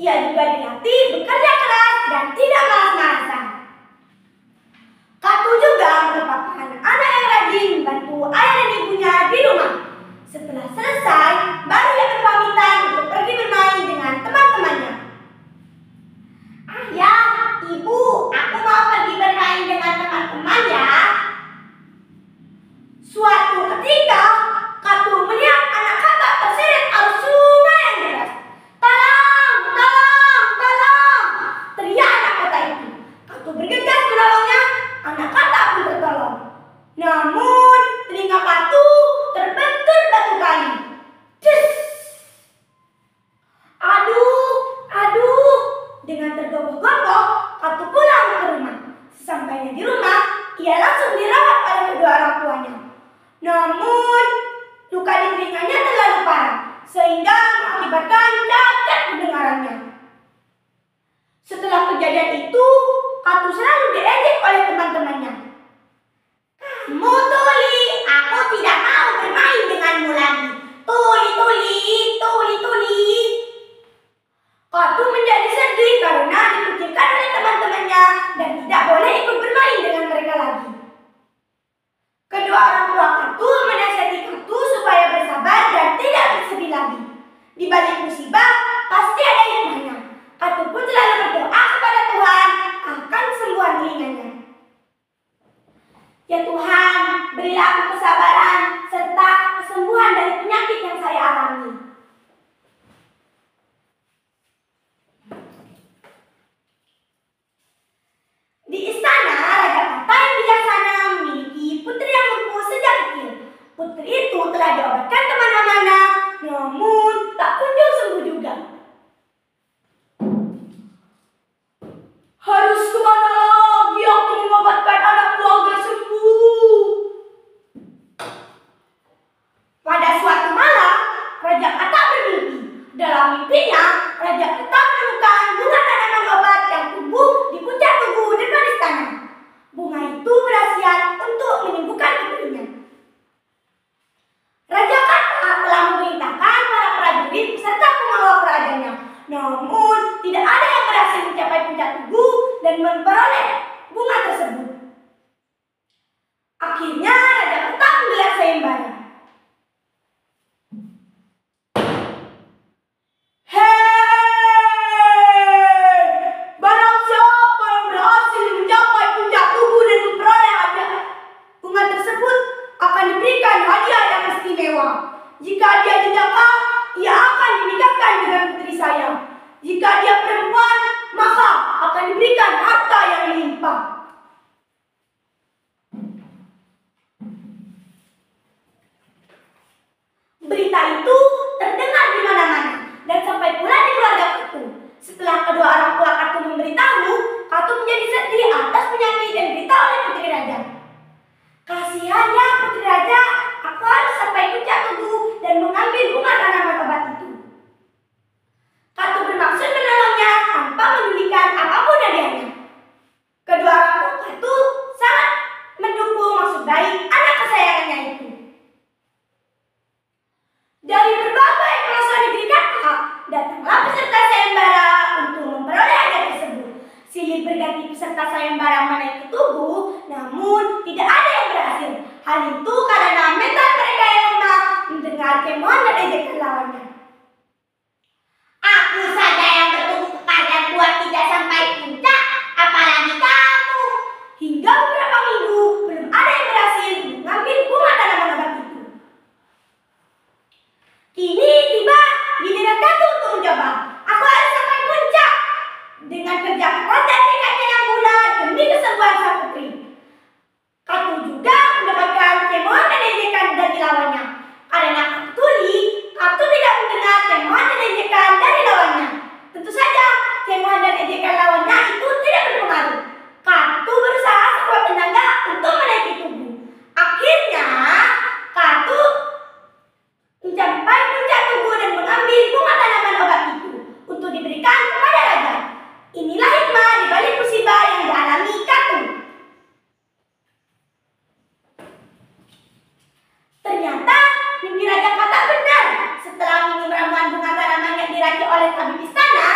Ia juga dilatih bekerja keras dan tidak malas-malasan. Katu juga merupakan anak yang rajin membantu ayah dan ibunya di rumah. Setelah selesai, baru ia berpamitan untuk pergi bermain dengan teman-temannya. Ayah, ibu, aku mau pergi bermain dengan teman-teman ya. Suatu ketika, Katu melihat anak kakak terseret arus sungai yang deras. Tolong, tolong, tolong! Teriak anak kakak itu. Katu bergegas menolongnya, anak kakak pun tertolong. Namun, telinga Katu terbentur batu kali. Cus! Aduh, aduh! Dengan tergopoh-gopoh, Katu pulang ke rumah. Sesampainya di rumah, ia langsung dirawat oleh kedua orang tuanya. Namun, luka di telinganya terlalu parah, sehingga mengakibatkan cacat pendengarannya. Setelah kejadian itu, Katu selalu diejek oleh teman-temannya. Kamu tuli, aku tidak mau bermain denganmu lagi. Tuli, tuli, tuli, tuli. Katu menjadi sedih karena dikucilkan oleh teman-temannya dan tidak boleh ikut bermain dengan mereka lagi. Kedua orang tua Katu menasihati Katu supaya bersabar dan tidak bersedih lagi. Di balik musibah, pasti ada hikmahnya. Katu pun selalu berdoa kepada Tuhan akan kesembuhan telinganya. Ya Tuhan, berilah aku kesabaran serta kesembuhan dari penyakit yang saya alami. Di istana, Raja Kata yang bijaksana memiliki putri yang lumpuh sejak kecil. Putri itu telah diobatkan kemana-mana, namun tak kunjung sembuh juga. Harus kemana lagi aku mengobatkan anakku agar sembuh? Pada suatu malam, Raja Kata bermimpi. Dalam mimpinya, Raja Kata menemukan bunga tanaman obat yang tumbuh di puncak tugu depan istana. Bunga itu berkhasiat untuk menyembuhkan putrinya. Raja Kata telah memerintahkan para prajurit beserta pengawal kerajaannya. Namun, tidak ada yang berhasil mencapai puncak tugu dan memperoleh bunga tersebut. Akhirnya, Raja Kata menggelar sayembara. Jika dia didapat, ia akan dinikahkan dengan putri saya. Jika dia perempuan, maka akan diberikan harta yang melimpah. Berita itu terdengar di mana-mana dan sampai pula di keluarga Katu. Setelah kedua orang tua Katu memberitahu, Katu menjadi sedih atas penyakit yang diderita oleh putri raja. Kasihan ya putri raja, aku harus sampai puncak tugu dan mengambil bunga tanaman obat itu. Katu bermaksud menolongnya tanpa menyulitkan apapun hadiahnya. Kedua orang tua Katu sangat mendukung maksud baik anak kesayangannya itu. Dari berbagai pelosok negeri Kata, datanglah peserta sayembara untuk memperoleh hadiah tersebut. Silih berganti peserta sayembara menaiki tugu, namun tidak ada yang berhasil. Hal itu karena mental mereka yang lemah mendengar cemohan dan ejekan lawannya. Aku saja yang bertubuh kekar dan kuat tidak sampai puncak, apalagi kamu. Hingga beberapa minggu belum ada yang berhasil mengambil bunga tanaman obat itu. Kini tiba giliran Katu untuk mencoba. Aku harus sampai puncak. Dengan kerja keras dan tekadnya yang bulat demi kesembuhan sang putri, Katu juga mendapatkan cemohan dan ejekan dari lawannya. Karena Katu tuli, Katu tidak mendengar cemohan dan ejekan dari lawannya. Tentu saja, cemohan dan ejekan lawannya itu tidak berpengaruh. Katu berusaha sekuat tenaga untuk menaiki tugu. Akhirnya, Katu mencapai puncak tugu dan mengambil bunga tanaman obat itu untuk diberikan kepada raja. Inilah hikmah di balik musibah yang dialami Katu. Ternyata mimpi Raja Kata benar. Setelah minum ramuan bunga tanaman yang diracik oleh tabib istana,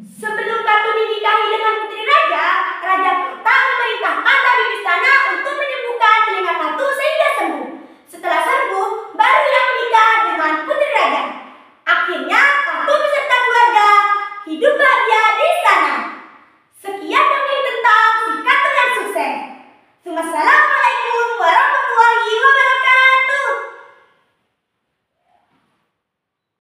Sebelum